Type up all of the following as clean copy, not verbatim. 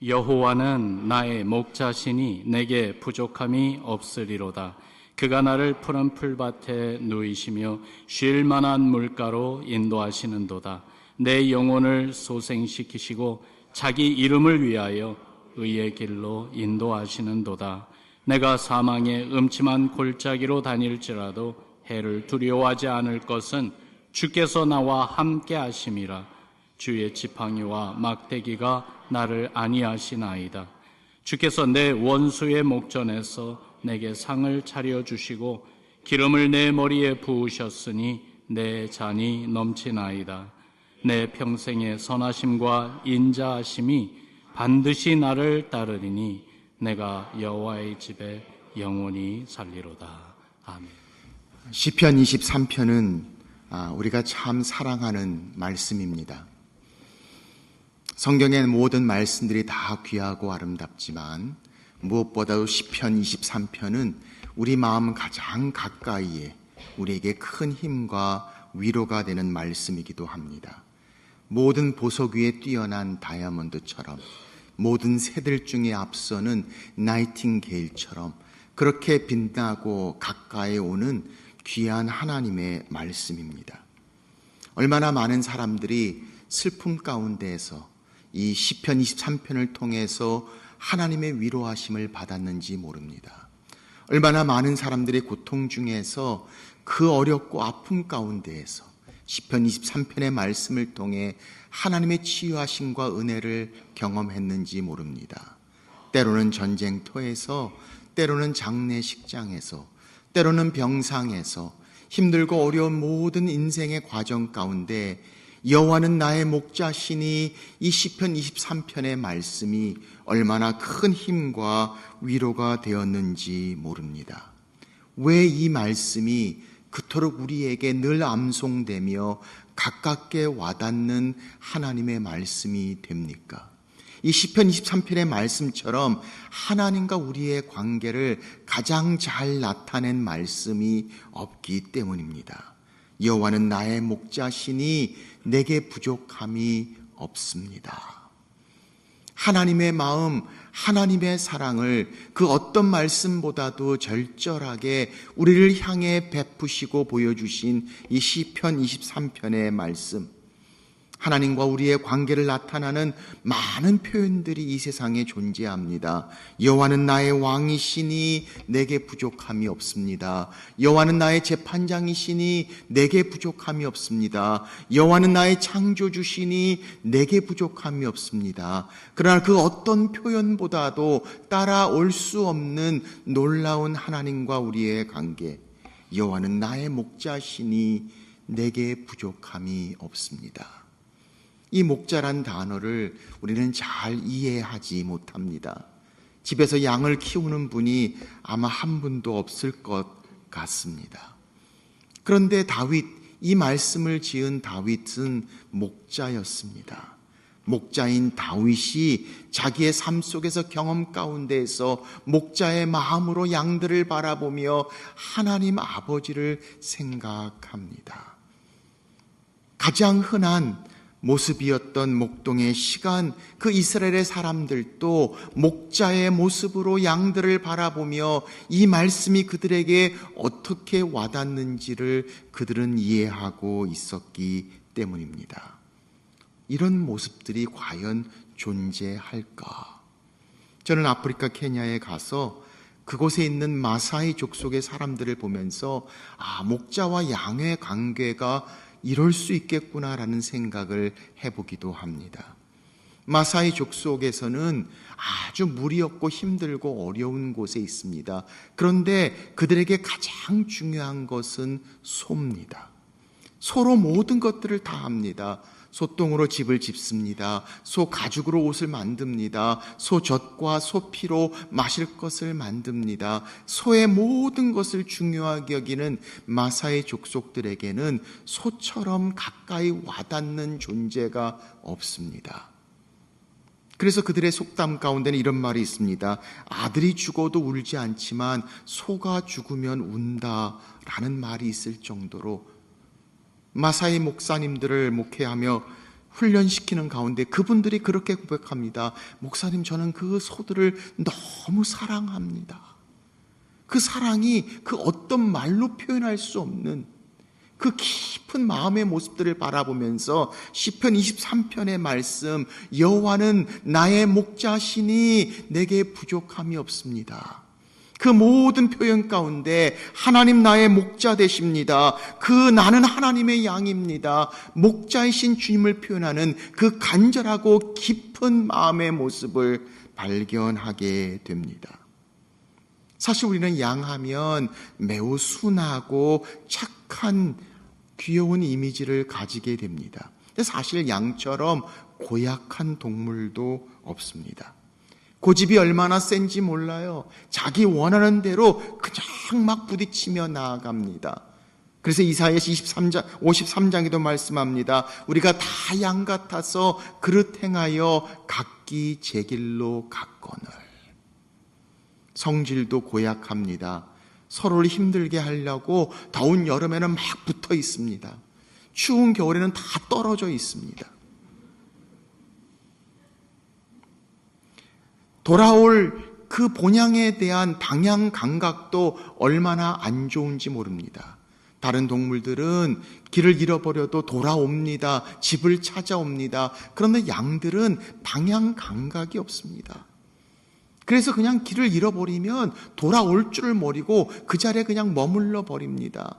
여호와는 나의 목자시니 내게 부족함이 없으리로다. 그가 나를 푸른 풀밭에 누이시며 쉴 만한 물가로 인도하시는도다. 내 영혼을 소생시키시고 자기 이름을 위하여 의의 길로 인도하시는도다. 내가 사망의 음침한 골짜기로 다닐지라도 해를 두려워하지 않을 것은 주께서 나와 함께 하심이라. 주의 지팡이와 막대기가 나를 안위하시나이다. 주께서 내 원수의 목전에서 내게 상을 차려주시고 기름을 내 머리에 부으셨으니 내 잔이 넘치나이다. 내 평생의 선하심과 인자하심이 반드시 나를 따르리니 내가 여호와의 집에 영원히 살리로다. 아멘. 시편 23편은 우리가 참 사랑하는 말씀입니다. 성경의 모든 말씀들이 다 귀하고 아름답지만 무엇보다도 시편 23편은 우리 마음 가장 가까이에 우리에게 큰 힘과 위로가 되는 말씀이기도 합니다. 모든 보석 위에 뛰어난 다이아몬드처럼, 모든 새들 중에 앞서는 나이팅게일처럼 그렇게 빛나고 가까이 오는 귀한 하나님의 말씀입니다. 얼마나 많은 사람들이 슬픔 가운데에서 이 시편 23편을 통해서 하나님의 위로하심을 받았는지 모릅니다. 얼마나 많은 사람들이 고통 중에서 그 어렵고 아픔 가운데에서 시편 23편의 말씀을 통해 하나님의 치유하심과 은혜를 경험했는지 모릅니다. 때로는 전쟁터에서, 때로는 장례식장에서, 때로는 병상에서 힘들고 어려운 모든 인생의 과정 가운데 여호와는 나의 목자시니 이 시편 23편의 말씀이 얼마나 큰 힘과 위로가 되었는지 모릅니다. 왜 이 말씀이 그토록 우리에게 늘 암송되며 가깝게 와닿는 하나님의 말씀이 됩니까? 이 시편 23편의 말씀처럼 하나님과 우리의 관계를 가장 잘 나타낸 말씀이 없기 때문입니다. 여호와는 나의 목자시니 내게 부족함이 없습니다. 하나님의 마음, 하나님의 사랑을 그 어떤 말씀보다도 절절하게 우리를 향해 베푸시고 보여주신 이 시편 23편의 말씀, 하나님과 우리의 관계를 나타나는 많은 표현들이 이 세상에 존재합니다. 여호와는 나의 왕이시니 내게 부족함이 없습니다. 여호와는 나의 재판장이시니 내게 부족함이 없습니다. 여호와는 나의 창조주시니 내게 부족함이 없습니다. 그러나 그 어떤 표현보다도 따라올 수 없는 놀라운 하나님과 우리의 관계, 여호와는 나의 목자시니 내게 부족함이 없습니다. 이 목자란 단어를 우리는 잘 이해하지 못합니다. 집에서 양을 키우는 분이 아마 한 분도 없을 것 같습니다. 그런데 이 말씀을 지은 다윗은 목자였습니다. 목자인 다윗이 자기의 삶 속에서 경험 가운데에서 목자의 마음으로 양들을 바라보며 하나님 아버지를 생각합니다. 가장 흔한 모습이었던 목동의 시간, 그 이스라엘의 사람들도 목자의 모습으로 양들을 바라보며 이 말씀이 그들에게 어떻게 와닿는지를 그들은 이해하고 있었기 때문입니다. 이런 모습들이 과연 존재할까? 저는 아프리카 케냐에 가서 그곳에 있는 마사이 족속의 사람들을 보면서 목자와 양의 관계가 이럴 수 있겠구나라는 생각을 해보기도 합니다. 마사이 족속에서는 아주 물이 없고 힘들고 어려운 곳에 있습니다. 그런데 그들에게 가장 중요한 것은 소입니다. 소로 모든 것들을 다 합니다. 소똥으로 집을 짓습니다. 소 가죽으로 옷을 만듭니다. 소 젖과 소 피로 마실 것을 만듭니다. 소의 모든 것을 중요하게 여기는 마사의 족속들에게는 소처럼 가까이 와닿는 존재가 없습니다. 그래서 그들의 속담 가운데는 이런 말이 있습니다. 아들이 죽어도 울지 않지만 소가 죽으면 운다라는 말이 있을 정도로 마사이 목사님들을 목회하며 훈련시키는 가운데 그분들이 그렇게 고백합니다. 목사님, 저는 그 소들을 너무 사랑합니다. 그 사랑이 그 어떤 말로 표현할 수 없는 그 깊은 마음의 모습들을 바라보면서 시편 23편의 말씀, 여호와는 나의 목자시니 내게 부족함이 없습니다. 그 모든 표현 가운데 하나님 나의 목자 되십니다. 그 나는 하나님의 양입니다. 목자이신 주님을 표현하는 그 간절하고 깊은 마음의 모습을 발견하게 됩니다. 사실 우리는 양하면 매우 순하고 착한 귀여운 이미지를 가지게 됩니다. 근데 사실 양처럼 고약한 동물도 없습니다. 고집이 얼마나 센지 몰라요. 자기 원하는 대로 그냥 막 부딪히며 나아갑니다. 그래서 이사야서 53장에도 말씀합니다. 우리가 다 양 같아서 그릇 행하여 각기 제 길로 갔거늘. 성질도 고약합니다. 서로를 힘들게 하려고 더운 여름에는 막 붙어 있습니다. 추운 겨울에는 다 떨어져 있습니다. 돌아올 그 본향에 대한 방향 감각도 얼마나 안 좋은지 모릅니다. 다른 동물들은 길을 잃어버려도 돌아옵니다. 집을 찾아옵니다. 그런데 양들은 방향 감각이 없습니다. 그래서 그냥 길을 잃어버리면 돌아올 줄을 모르고 그 자리에 그냥 머물러 버립니다.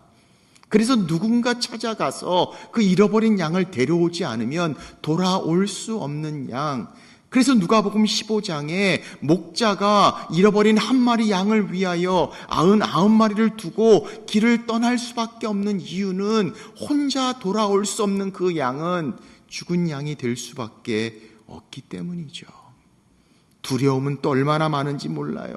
그래서 누군가 찾아가서 그 잃어버린 양을 데려오지 않으면 돌아올 수 없는 양. 그래서 누가복음 15장에 목자가 잃어버린 한 마리 양을 위하여 99마리를 두고 길을 떠날 수밖에 없는 이유는 혼자 돌아올 수 없는 그 양은 죽은 양이 될 수밖에 없기 때문이죠. 두려움은 또 얼마나 많은지 몰라요.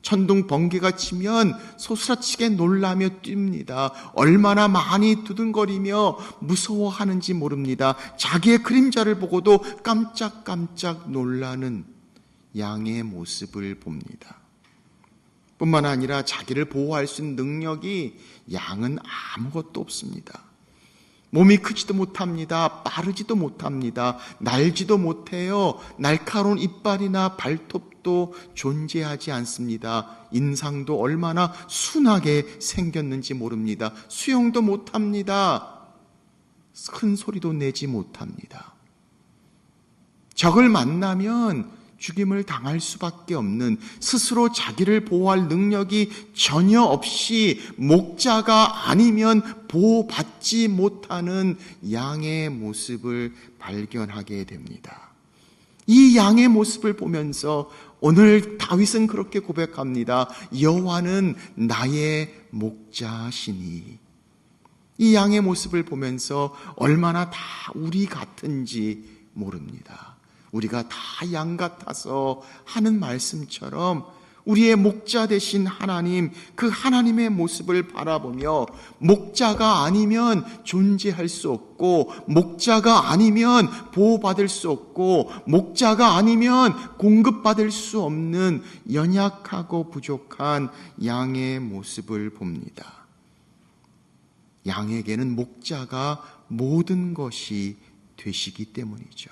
천둥 번개가 치면 소스라치게 놀라며 뜁니다. 얼마나 많이 두둥거리며 무서워하는지 모릅니다. 자기의 그림자를 보고도 깜짝깜짝 놀라는 양의 모습을 봅니다. 뿐만 아니라 자기를 보호할 수 있는 능력이 양은 아무것도 없습니다. 몸이 크지도 못합니다. 빠르지도 못합니다. 날지도 못해요. 날카로운 이빨이나 발톱도 존재하지 않습니다. 인상도 얼마나 순하게 생겼는지 모릅니다. 수영도 못합니다. 큰 소리도 내지 못합니다. 적을 만나면 죽임을 당할 수밖에 없는, 스스로 자기를 보호할 능력이 전혀 없이 목자가 아니면 보호받지 못하는 양의 모습을 발견하게 됩니다. 이 양의 모습을 보면서 오늘 다윗은 그렇게 고백합니다. 여호와는 나의 목자시니. 이 양의 모습을 보면서 얼마나 다 우리 같은지 모릅니다. 우리가 다 양 같아서 하는 말씀처럼 우리의 목자 되신 하나님, 그 하나님의 모습을 바라보며 목자가 아니면 존재할 수 없고, 목자가 아니면 보호받을 수 없고, 목자가 아니면 공급받을 수 없는 연약하고 부족한 양의 모습을 봅니다. 양에게는 목자가 모든 것이 되시기 때문이죠.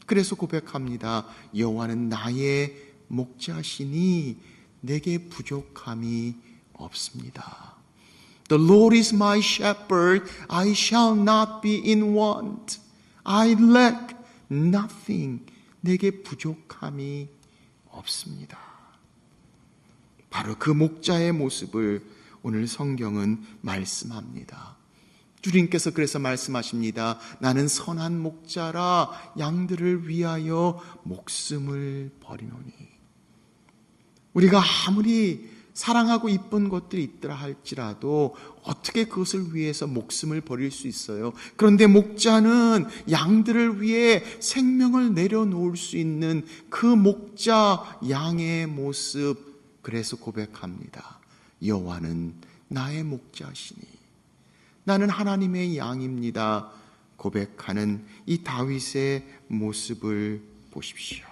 그래서 고백합니다. 여호와는 나의 목자시니 내게 부족함이 없습니다. The Lord is my shepherd, I shall not be in want. I lack nothing. 내게 부족함이 없습니다. 바로 그 목자의 모습을 오늘 성경은 말씀합니다. 주님께서 그래서 말씀하십니다. 나는 선한 목자라 양들을 위하여 목숨을 버리노니. 우리가 아무리 사랑하고 이쁜 것들이 있더라 할지라도 어떻게 그것을 위해서 목숨을 버릴 수 있어요? 그런데 목자는 양들을 위해 생명을 내려놓을 수 있는 그 목자 양의 모습, 그래서 고백합니다. 여호와는 나의 목자시니 나는 하나님의 양입니다. 고백하는 이 다윗의 모습을 보십시오.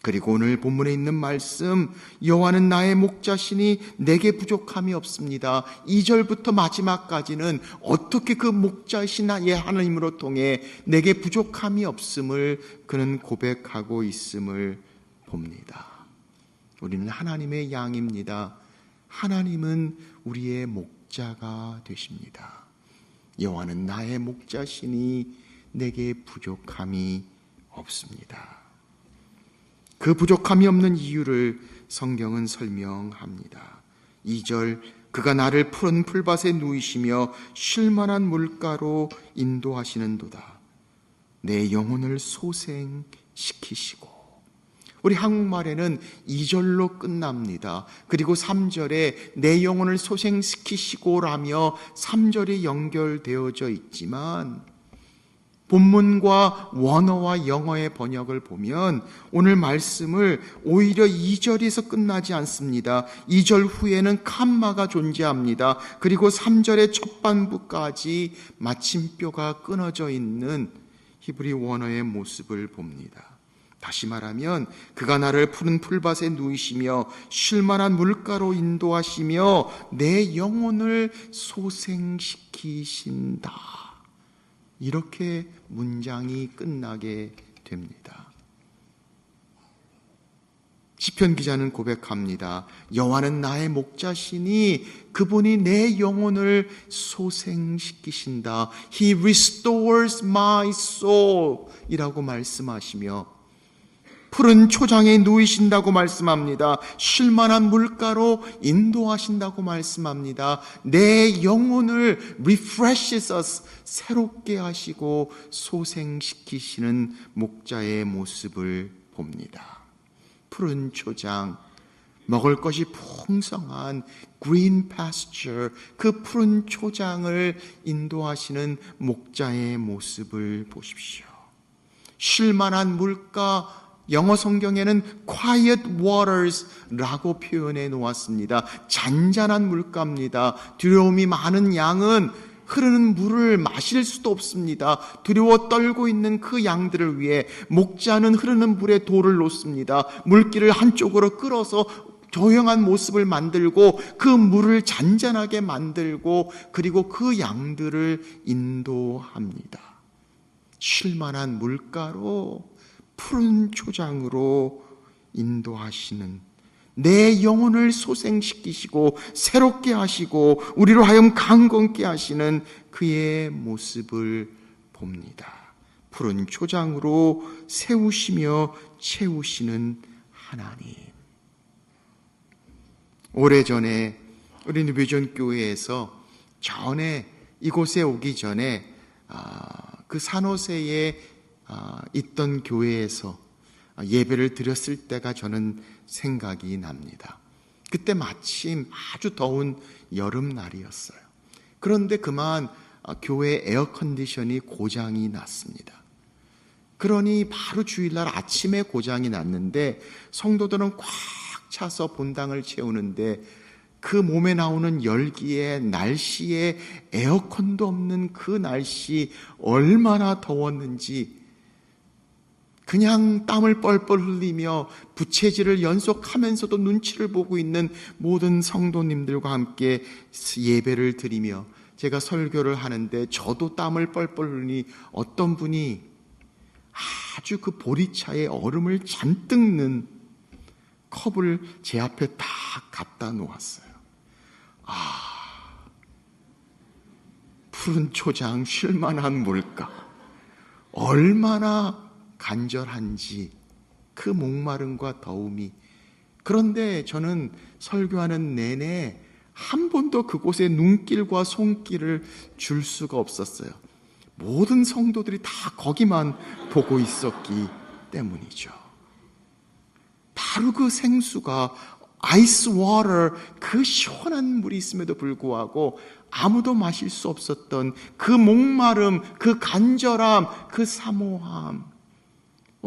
그리고 오늘 본문에 있는 말씀, 여호와는 나의 목자시니 내게 부족함이 없습니다. 2절부터 마지막까지는 어떻게 그 목자이신 나의 하나님으로 통해 내게 부족함이 없음을 그는 고백하고 있음을 봅니다. 우리는 하나님의 양입니다. 하나님은 우리의 목자가 되십니다. 여호와는 나의 목자시니 내게 부족함이 없습니다. 그 부족함이 없는 이유를 성경은 설명합니다. 2절, 그가 나를 푸른 풀밭에 누이시며 쉴만한 물가로 인도하시는도다. 내 영혼을 소생시키시고. 우리 한국말에는 2절로 끝납니다. 그리고 3절에 내 영혼을 소생시키시고라며 3절이 연결되어져 있지만 본문과 원어와 영어의 번역을 보면 오늘 말씀을 오히려 2절에서 끝나지 않습니다. 2절 후에는 칸마가 존재합니다. 그리고 3절의 첫 반부까지 마침표가 끊어져 있는 히브리 원어의 모습을 봅니다. 다시 말하면 그가 나를 푸른 풀밭에 누이시며 쉴만한 물가로 인도하시며 내 영혼을 소생시키신다. 이렇게 문장이 끝나게 됩니다. 시편 기자는 고백합니다. 여호와는 나의 목자시니 그분이 내 영혼을 소생시키신다. He restores my soul 이라고 말씀하시며 푸른 초장에 누이신다고 말씀합니다. 쉴만한 물가로 인도하신다고 말씀합니다. 내 영혼을 refreshes us, 새롭게 하시고 소생시키시는 목자의 모습을 봅니다. 푸른 초장, 먹을 것이 풍성한 green pasture, 그 푸른 초장을 인도하시는 목자의 모습을 보십시오. 쉴만한 물가, 영어 성경에는 quiet waters라고 표현해 놓았습니다. 잔잔한 물가입니다. 두려움이 많은 양은 흐르는 물을 마실 수도 없습니다. 두려워 떨고 있는 그 양들을 위해 목자는 흐르는 물에 돌을 놓습니다. 물길을 한쪽으로 끌어서 조용한 모습을 만들고 그 물을 잔잔하게 만들고 그리고 그 양들을 인도합니다. 쉴만한 물가로 푸른 초장으로 인도하시는 내 영혼을 소생시키시고 새롭게 하시고 우리로 하여금 강건케 하시는 그의 모습을 봅니다. 푸른 초장으로 세우시며 채우시는 하나님. 오래전에 우리 뉴비전 교회에서 전에 이곳에 오기 전에 그 산호세에 있던 교회에서 예배를 드렸을 때가 저는 생각이 납니다. 그때 마침 아주 더운 여름날이었어요. 그런데 그만 교회 에어컨디션이 고장이 났습니다. 그러니 바로 주일날 아침에 고장이 났는데 성도들은 꽉 차서 본당을 채우는데 그 몸에 나오는 열기에 날씨에 에어컨도 없는 그 날씨 얼마나 더웠는지 그냥 땀을 뻘뻘 흘리며 부채질을 연속하면서도 눈치를 보고 있는 모든 성도님들과 함께 예배를 드리며 제가 설교를 하는데 저도 땀을 뻘뻘 흘리니 어떤 분이 아주 그 보리차에 얼음을 잔뜩 넣은 컵을 제 앞에 다 갖다 놓았어요. 푸른 초장, 쉴만한 물가, 얼마나 간절한지 그 목마름과 더움이. 그런데 저는 설교하는 내내 한 번도 그곳에 눈길과 손길을 줄 수가 없었어요. 모든 성도들이 다 거기만 보고 있었기 때문이죠. 바로 그 생수가 아이스 워터, 그 시원한 물이 있음에도 불구하고 아무도 마실 수 없었던 그 목마름, 그 간절함, 그 사모함.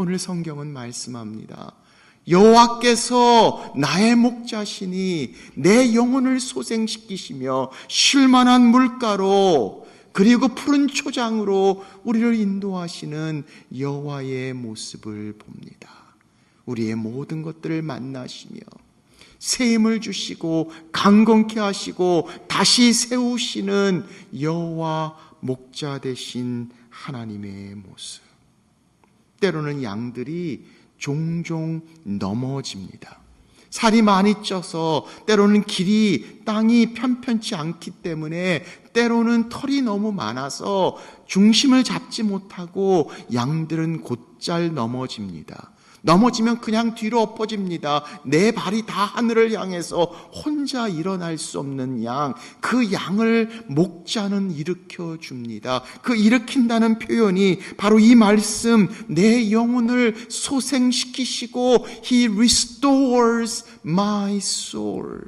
오늘 성경은 말씀합니다. 여호와께서 나의 목자시니 내 영혼을 소생시키시며 쉴만한 물가로 그리고 푸른 초장으로 우리를 인도하시는 여호와의 모습을 봅니다. 우리의 모든 것들을 만나시며 새 힘을 주시고 강건케 하시고 다시 세우시는 여호와 목자 되신 하나님의 모습. 때로는 양들이 종종 넘어집니다. 살이 많이 쪄서 때로는 땅이 편편치 않기 때문에 때로는 털이 너무 많아서 중심을 잡지 못하고 양들은 곧잘 넘어집니다. 넘어지면 그냥 뒤로 엎어집니다. 내 발이 다 하늘을 향해서 혼자 일어날 수 없는 양, 그 양을 목자는 일으켜 줍니다. 그 일으킨다는 표현이 바로 이 말씀, 내 영혼을 소생시키시고 He restores my soul.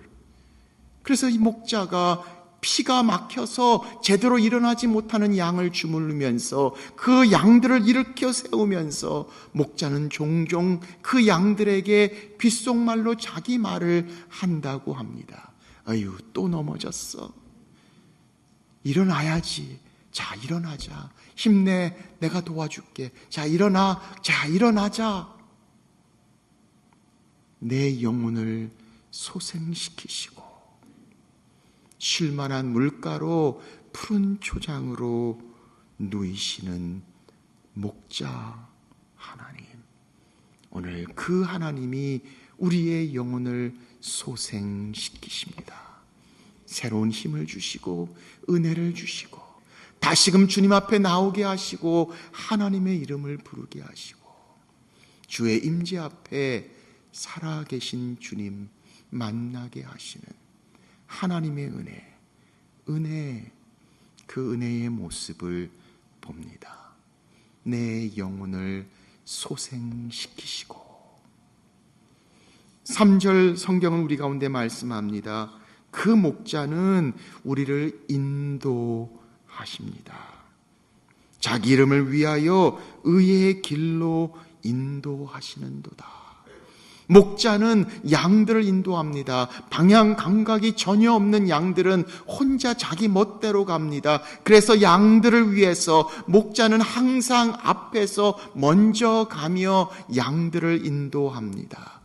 그래서 이 목자가 피가 막혀서 제대로 일어나지 못하는 양을 주물르면서 그 양들을 일으켜 세우면서 목자는 종종 그 양들에게 귓속말로 자기 말을 한다고 합니다. 아유, 또 넘어졌어. 일어나야지. 자, 일어나자. 힘내. 내가 도와줄게. 자, 일어나. 자, 일어나자. 내 영혼을 소생시키시고 쉴만한 물가로 푸른 초장으로 누이시는 목자 하나님. 오늘 그 하나님이 우리의 영혼을 소생시키십니다. 새로운 힘을 주시고 은혜를 주시고 다시금 주님 앞에 나오게 하시고 하나님의 이름을 부르게 하시고 주의 임재 앞에 살아계신 주님 만나게 하시는 하나님의 은혜, 그 은혜의 모습을 봅니다. 내 영혼을 소생시키시고 3절 성경은 우리 가운데 말씀합니다. 그 목자는 우리를 인도하십니다. 자기 이름을 위하여 의의 길로 인도하시는도다. 목자는 양들을 인도합니다. 방향 감각이 전혀 없는 양들은 혼자 자기 멋대로 갑니다. 그래서 양들을 위해서 목자는 항상 앞에서 먼저 가며 양들을 인도합니다.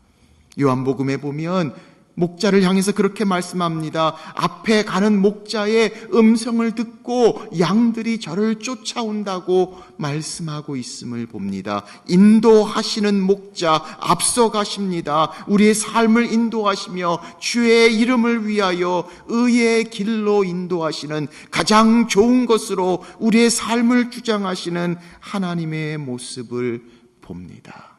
요한복음에 보면 목자를 향해서 그렇게 말씀합니다. 앞에 가는 목자의 음성을 듣고 양들이 저를 쫓아온다고 말씀하고 있음을 봅니다. 인도하시는 목자 앞서 가십니다. 우리의 삶을 인도하시며 주의 이름을 위하여 의의 길로 인도하시는 가장 좋은 것으로 우리의 삶을 주장하시는 하나님의 모습을 봅니다.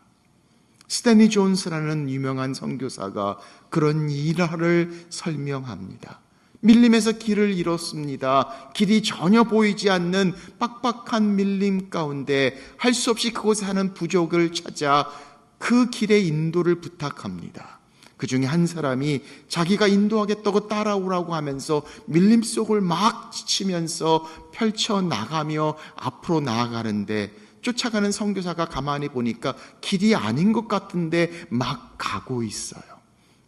스탠리 존스라는 유명한 선교사가 그런 일화를 설명합니다. 밀림에서 길을 잃었습니다. 길이 전혀 보이지 않는 빡빡한 밀림 가운데 할 수 없이 그곳에 사는 부족을 찾아 그 길의 인도를 부탁합니다. 그 중에 한 사람이 자기가 인도하겠다고 따라오라고 하면서 밀림 속을 막 지치면서 펼쳐나가며 앞으로 나아가는데 쫓아가는 선교사가 가만히 보니까 길이 아닌 것 같은데 막 가고 있어요.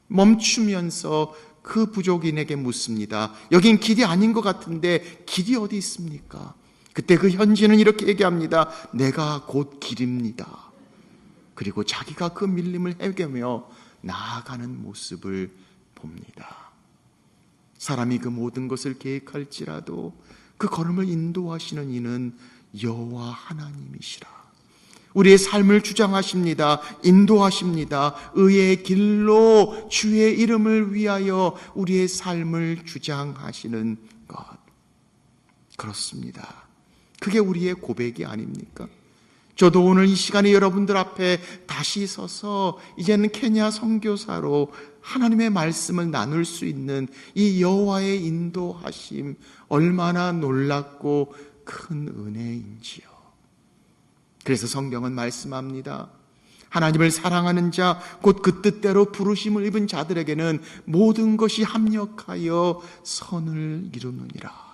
멈추면서 그 부족인에게 묻습니다. 여긴 길이 아닌 것 같은데 길이 어디 있습니까? 그때 그 현지는 이렇게 얘기합니다. 내가 곧 길입니다. 그리고 자기가 그 밀림을 헤매며 나아가는 모습을 봅니다. 사람이 그 모든 것을 계획할지라도 그 걸음을 인도하시는 이는 여호와 하나님이시라. 우리의 삶을 주장하십니다. 인도하십니다. 의의 길로 주의 이름을 위하여 우리의 삶을 주장하시는 것. 그렇습니다. 그게 우리의 고백이 아닙니까? 저도 오늘 이 시간에 여러분들 앞에 다시 서서 이제는 케냐 선교사로 하나님의 말씀을 나눌 수 있는 이 여호와의 인도하심 얼마나 놀랍고 큰 은혜인지요. 그래서 성경은 말씀합니다. 하나님을 사랑하는 자, 곧 그 뜻대로 부르심을 입은 자들에게는 모든 것이 합력하여 선을 이루느니라.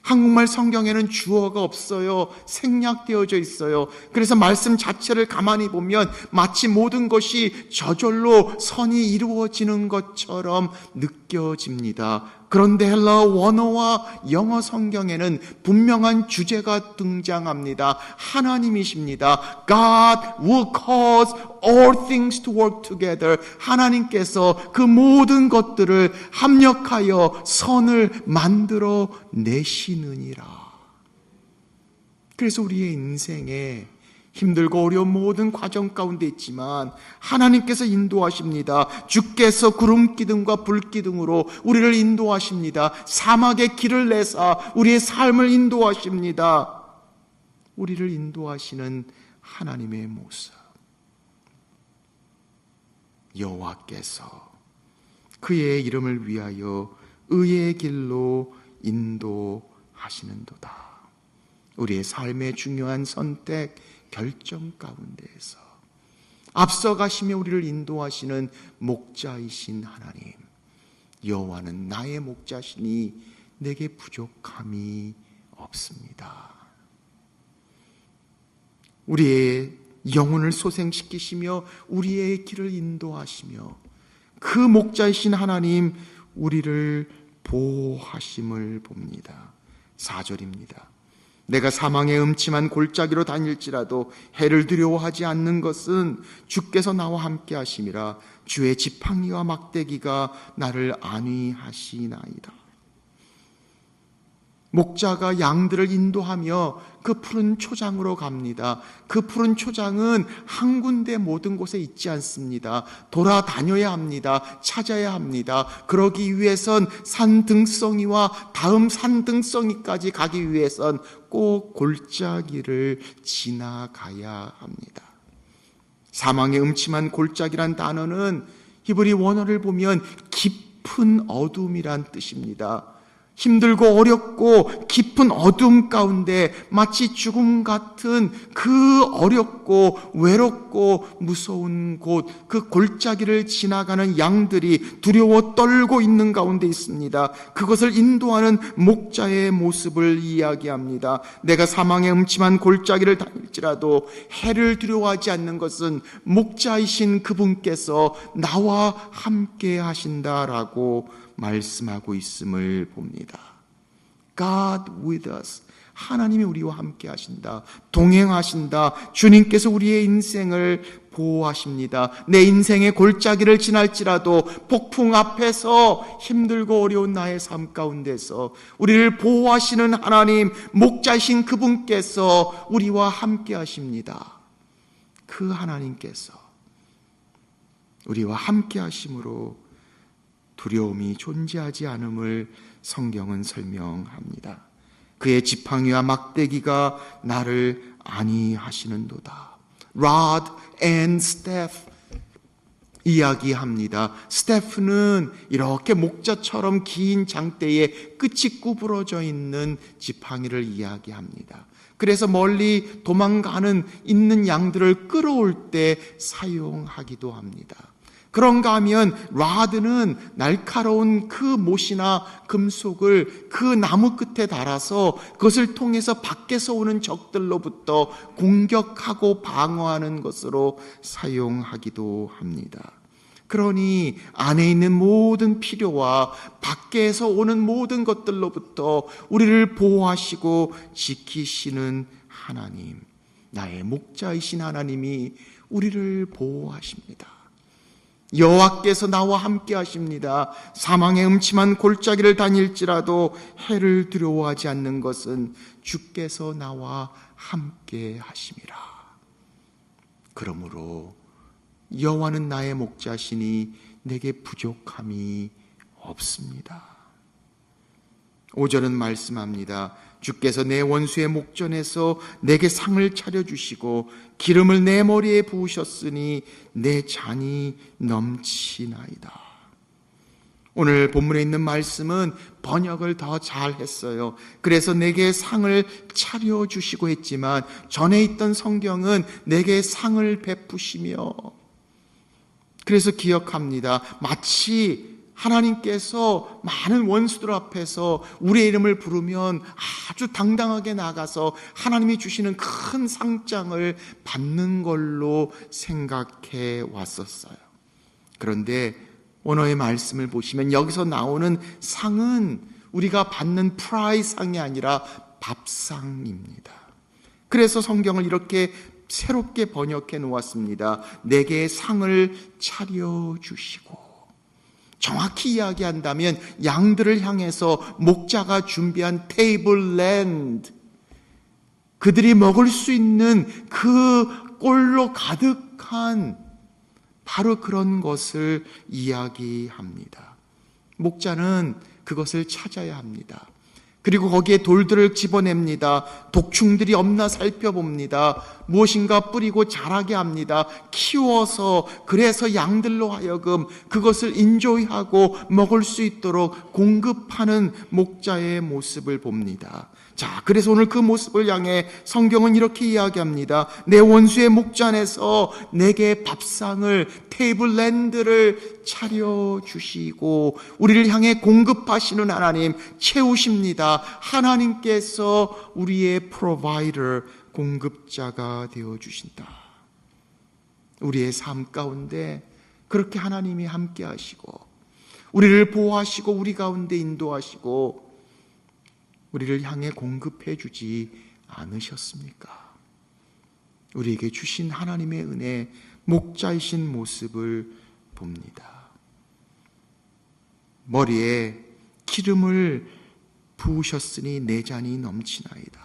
한국말 성경에는 주어가 없어요. 생략되어져 있어요. 그래서 말씀 자체를 가만히 보면 마치 모든 것이 저절로 선이 이루어지는 것처럼 느껴집니다. 느껴집니다. 그런데 헬라어 원어와 영어 성경에는 분명한 주제가 등장합니다. 하나님이십니다. God will cause all things to work together. 하나님께서 그 모든 것들을 합력하여 선을 만들어 내시느니라. 그래서 우리의 인생에 힘들고 어려운 모든 과정 가운데 있지만 하나님께서 인도하십니다. 주께서 구름 기둥과 불 기둥으로 우리를 인도하십니다. 사막의 길을 내사 우리의 삶을 인도하십니다. 우리를 인도하시는 하나님의 모습. 여호와께서 그의 이름을 위하여 의의 길로 인도하시는도다. 우리의 삶의 중요한 선택, 결정 가운데에서 앞서가시며 우리를 인도하시는 목자이신 하나님, 여호와는 나의 목자시니 내게 부족함이 없습니다. 우리의 영혼을 소생시키시며 우리의 길을 인도하시며 그 목자이신 하나님 우리를 보호하심을 봅니다. 4절입니다. 내가 사망의 음침한 골짜기로 다닐지라도 해를 두려워하지 않는 것은 주께서 나와 함께 하심이라. 주의 지팡이와 막대기가 나를 안위하시나이다. 목자가 양들을 인도하며 그 푸른 초장으로 갑니다. 그 푸른 초장은 한 군데 모든 곳에 있지 않습니다. 돌아다녀야 합니다. 찾아야 합니다. 그러기 위해선 산등성이와 다음 산등성이까지 가기 위해선 꼭 골짜기를 지나가야 합니다. 사망의 음침한 골짜기란 단어는 히브리 원어를 보면 깊은 어둠이란 뜻입니다. 힘들고 어렵고 깊은 어둠 가운데 마치 죽음 같은 그 어렵고 외롭고 무서운 곳, 그 골짜기를 지나가는 양들이 두려워 떨고 있는 가운데 있습니다. 그것을 인도하는 목자의 모습을 이야기합니다. 내가 사망의 음침한 골짜기를 다닐지라도 해를 두려워하지 않는 것은 목자이신 그분께서 나와 함께 하신다라고 말씀하고 있음을 봅니다. God with us. 하나님이 우리와 함께 하신다. 동행하신다. 주님께서 우리의 인생을 보호하십니다. 내 인생의 골짜기를 지날지라도 폭풍 앞에서 힘들고 어려운 나의 삶 가운데서 우리를 보호하시는 하나님, 목자이신 그분께서 우리와 함께 하십니다. 그 하나님께서 우리와 함께 하심으로 두려움이 존재하지 않음을 성경은 설명합니다. 그의 지팡이와 막대기가 나를 안위하시는도다. Rod and staff 이야기합니다. 스태프는 이렇게 목자처럼 긴 장대에 끝이 구부러져 있는 지팡이를 이야기합니다. 그래서 멀리 도망가는 있는 양들을 끌어올 때 사용하기도 합니다. 그런가 하면 라드는 날카로운 그 못이나 금속을 그 나무 끝에 달아서 그것을 통해서 밖에서 오는 적들로부터 공격하고 방어하는 것으로 사용하기도 합니다. 그러니 안에 있는 모든 필요와 밖에서 오는 모든 것들로부터 우리를 보호하시고 지키시는 하나님, 나의 목자이신 하나님이 우리를 보호하십니다. 여호와께서 나와 함께 하십니다. 사망의 음침한 골짜기를 다닐지라도 해를 두려워하지 않는 것은 주께서 나와 함께 하심이라. 그러므로 여호와는 나의 목자시니 내게 부족함이 없습니다. 5절은 말씀합니다. 주께서 내 원수의 목전에서 내게 상을 차려주시고 기름을 내 머리에 부으셨으니 내 잔이 넘치나이다. 오늘 본문에 있는 말씀은 번역을 더 잘했어요. 그래서 내게 상을 차려주시고 했지만 전에 있던 성경은 내게 상을 베푸시며, 그래서 기억합니다. 마치 하나님께서 많은 원수들 앞에서 우리의 이름을 부르면 아주 당당하게 나가서 하나님이 주시는 큰 상장을 받는 걸로 생각해 왔었어요. 그런데 오너의 말씀을 보시면 여기서 나오는 상은 우리가 받는 프라이상이 아니라 밥상입니다. 그래서 성경을 이렇게 새롭게 번역해 놓았습니다. 내게 상을 차려주시고, 정확히 이야기한다면 양들을 향해서 목자가 준비한 테이블 랜드, 그들이 먹을 수 있는 그 꼴로 가득한 바로 그런 것을 이야기합니다. 목자는 그것을 찾아야 합니다. 그리고 거기에 돌들을 집어냅니다. 독충들이 없나 살펴봅니다. 무엇인가 뿌리고 자라게 합니다. 키워서, 그래서 양들로 하여금 그것을 인조이하고 먹을 수 있도록 공급하는 목자의 모습을 봅니다. 자, 그래서 오늘 그 모습을 향해 성경은 이렇게 이야기합니다. 내 원수의 목자 안에서 내게 밥상을, 테이블 랜드를 차려주시고 우리를 향해 공급하시는 하나님, 채우십니다. 하나님께서 우리의 프로바이더, 공급자가 되어주신다. 우리의 삶 가운데 그렇게 하나님이 함께 하시고 우리를 보호하시고 우리 가운데 인도하시고 우리를 향해 공급해 주지 않으셨습니까? 우리에게 주신 하나님의 은혜, 목자이신 모습을 봅니다. 머리에 기름을 부으셨으니 내 잔이 넘치나이다.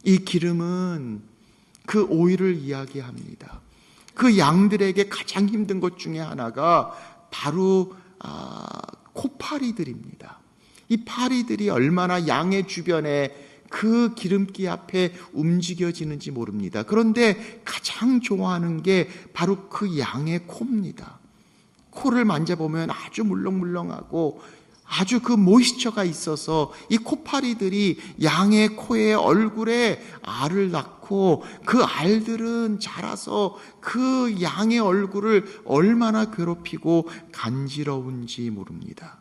이 기름은 그 오일을 이야기합니다. 그 양들에게 가장 힘든 것 중에 하나가 바로 코파리들입니다. 이 파리들이 얼마나 양의 주변에 그 기름기 앞에 움직여지는지 모릅니다. 그런데 가장 좋아하는 게 바로 그 양의 코입니다. 코를 만져보면 아주 물렁물렁하고 아주 그 모이스처가 있어서 이 코파리들이 양의 코의 얼굴에 알을 낳고 그 알들은 자라서 그 양의 얼굴을 얼마나 괴롭히고 간지러운지 모릅니다.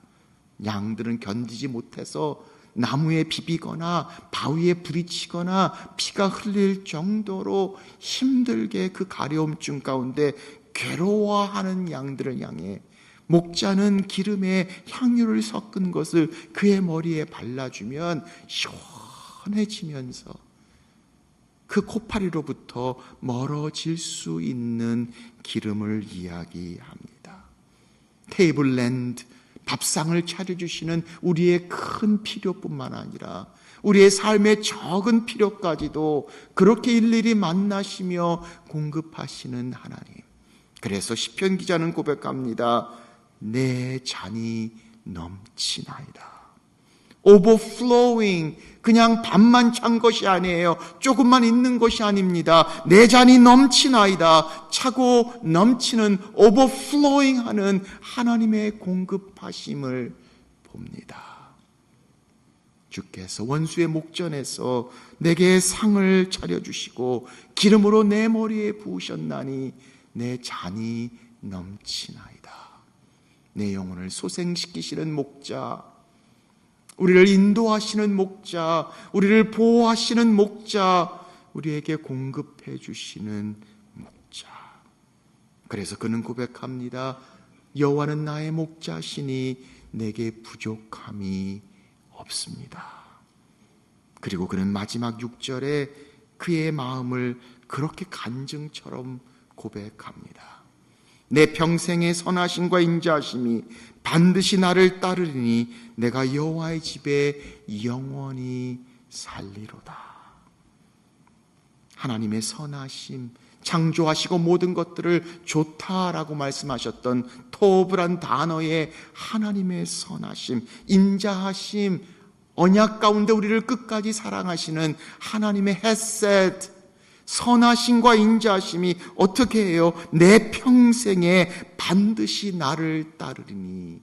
양들은 견디지 못해서 나무에 비비거나 바위에 부딪히거나 피가 흘릴 정도로 힘들게 그 가려움증 가운데 괴로워하는 양들을 향해 목자는 기름에 향유를 섞은 것을 그의 머리에 발라주면 시원해지면서 그 코파리로부터 멀어질 수 있는 기름을 이야기합니다. 테이블 랜드, 밥상을 차려주시는 우리의 큰 필요뿐만 아니라 우리의 삶의 적은 필요까지도 그렇게 일일이 만나시며 공급하시는 하나님. 그래서 시편 기자는 고백합니다. 내 잔이 넘치나이다. overflowing, 그냥 반만 찬 것이 아니에요. 조금만 있는 것이 아닙니다. 내 잔이 넘치나이다. 차고 넘치는 overflowing 하는 하나님의 공급하심을 봅니다. 주께서 원수의 목전에서 내게 상을 차려주시고 기름으로 내 머리에 부으셨나니 내 잔이 넘치나이다. 내 영혼을 소생시키시는 목자, 우리를 인도하시는 목자, 우리를 보호하시는 목자, 우리에게 공급해 주시는 목자. 그래서 그는 고백합니다. 여호와는 나의 목자시니 내게 부족함이 없습니다. 그리고 그는 마지막 6절에 그의 마음을 그렇게 간증처럼 고백합니다. 내 평생의 선하심과 인자하심이 반드시 나를 따르리니 내가 여호와의 집에 영원히 살리로다. 하나님의 선하심, 창조하시고 모든 것들을 좋다라고 말씀하셨던 토브란 단어의 하나님의 선하심, 인자하심, 언약 가운데 우리를 끝까지 사랑하시는 하나님의 헤셋, 선하심과 인자하심이 어떻게 해요? 내 평생에 반드시 나를 따르리니.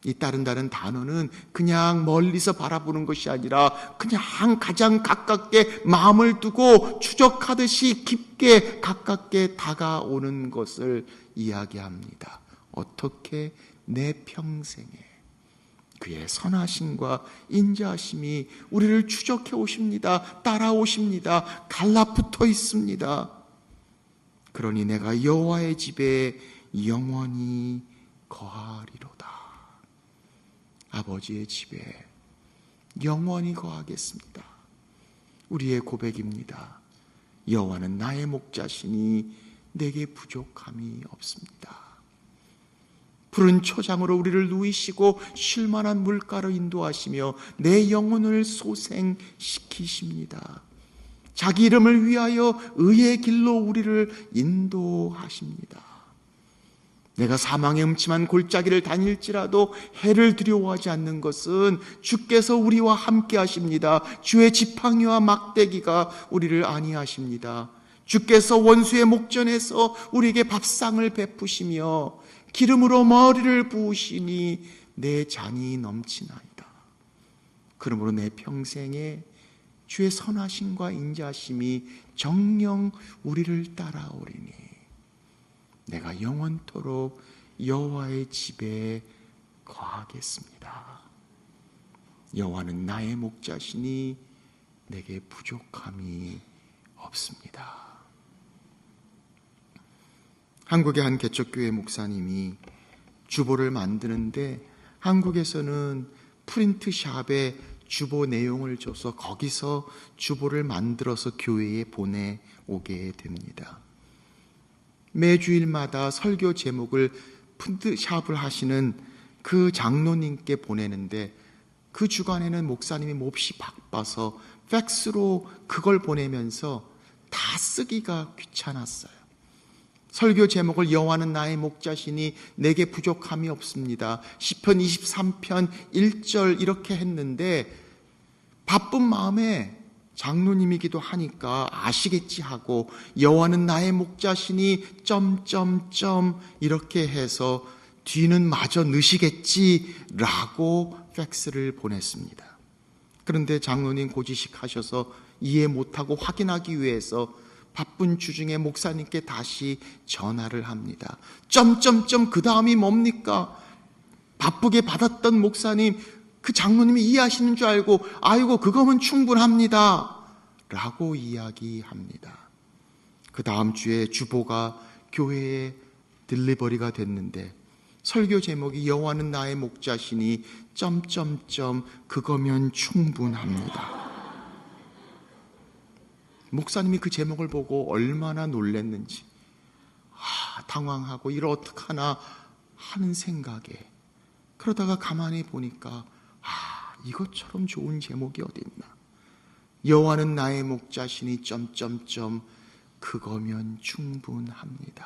이 따른다는 단어는 그냥 멀리서 바라보는 것이 아니라 그냥 가장 가깝게 마음을 두고 추적하듯이 깊게 가깝게 다가오는 것을 이야기합니다. 어떻게? 내 평생에 그의 선하심과 인자하심이 우리를 추적해 오십니다. 따라오십니다. 갈라붙어 있습니다. 그러니 내가 여호와의 집에 영원히 거하리로다. 아버지의 집에 영원히 거하겠습니다. 우리의 고백입니다. 여호와는 나의 목자시니 내게 부족함이 없습니다. 푸른 초장으로 우리를 누이시고 쉴만한 물가로 인도하시며 내 영혼을 소생시키십니다. 자기 이름을 위하여 의의 길로 우리를 인도하십니다. 내가 사망의 음침한 골짜기를 다닐지라도 해를 두려워하지 않는 것은 주께서 우리와 함께 하십니다. 주의 지팡이와 막대기가 우리를 안위하십니다. 주께서 원수의 목전에서 우리에게 밥상을 베푸시며 기름으로 머리를 부으시니 내 잔이 넘치나이다. 그러므로 내 평생에 주의 선하심과 인자하심이 정녕 우리를 따라오리니 내가 영원토록 여호와의 집에 거하겠습니다. 여호와는 나의 목자시니 내게 부족함이 없습니다. 한국의 한 개척교회 목사님이 주보를 만드는데 한국에서는 프린트샵에 주보 내용을 줘서 거기서 주보를 만들어서 교회에 보내오게 됩니다. 매주일마다 설교 제목을 프린트샵을 하시는 그 장로님께 보내는데 그 주간에는 목사님이 몹시 바빠서 팩스로 그걸 보내면서 다 쓰기가 귀찮았어요. 설교 제목을 여호와는 나의 목자시니 내게 부족함이 없습니다. 시편 23편 1절 이렇게 했는데 바쁜 마음에 장로님이기도 하니까 아시겠지 하고 여호와는 나의 목자시니 점점점 이렇게 해서 뒤는 마저 넣으시겠지라고 팩스를 보냈습니다. 그런데 장로님 고지식 하셔서 이해 못하고 확인하기 위해서 바쁜 주중에 목사님께 다시 전화를 합니다. 점점점 그 다음이 뭡니까? 바쁘게 받았던 목사님, 그 장로님이 이해하시는 줄 알고 아이고 그거면 충분합니다 라고 이야기합니다. 그 다음 주에 주보가 교회에 딜리버리가 됐는데 설교 제목이 여호와는 나의 목자시니 점점점 그거면 충분합니다. 목사님이 그 제목을 보고 얼마나 놀랐는지 당황하고 이걸 어떡하나 하는 생각에 그러다가 가만히 보니까 이것처럼 좋은 제목이 어디 있나. 여호와는 나의 목자시니 점점점 그거면 충분합니다.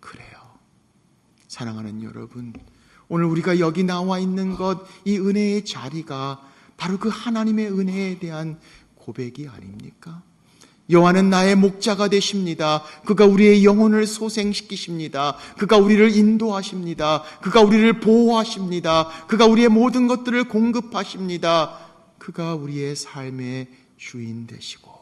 그래요. 사랑하는 여러분, 오늘 우리가 여기 나와 있는 것, 이 은혜의 자리가 바로 그 하나님의 은혜에 대한 고백이 아닙니까? 여호와는 나의 목자가 되십니다. 그가 우리의 영혼을 소생시키십니다. 그가 우리를 인도하십니다. 그가 우리를 보호하십니다. 그가 우리의 모든 것들을 공급하십니다. 그가 우리의 삶의 주인 되시고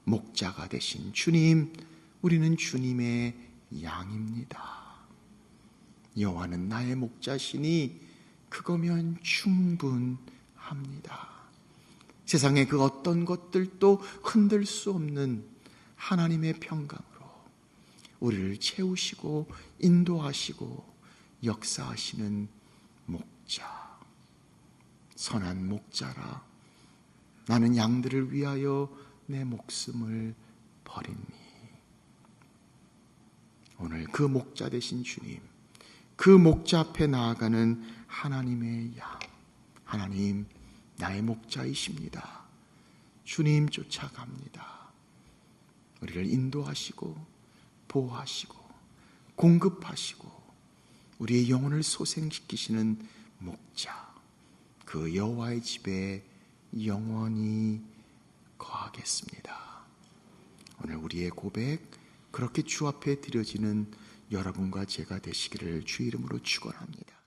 목자가 되신 주님, 우리는 주님의 양입니다. 여호와는 나의 목자시니 그거면 충분합니다. 세상의 그 어떤 것들도 흔들 수 없는 하나님의 평강으로 우리를 채우시고 인도하시고 역사하시는 목자, 선한 목자라. 나는 양들을 위하여 내 목숨을 버리니. 오늘 그 목자 되신 주님, 그 목자 앞에 나아가는 하나님의 양, 하나님 나의 목자이십니다. 주님 쫓아갑니다. 우리를 인도하시고 보호하시고 공급하시고 우리의 영혼을 소생시키시는 목자, 그 여호와의 집에 영원히 거하겠습니다. 오늘 우리의 고백, 그렇게 주 앞에 드려지는 여러분과 제가 되시기를 주 이름으로 축원합니다.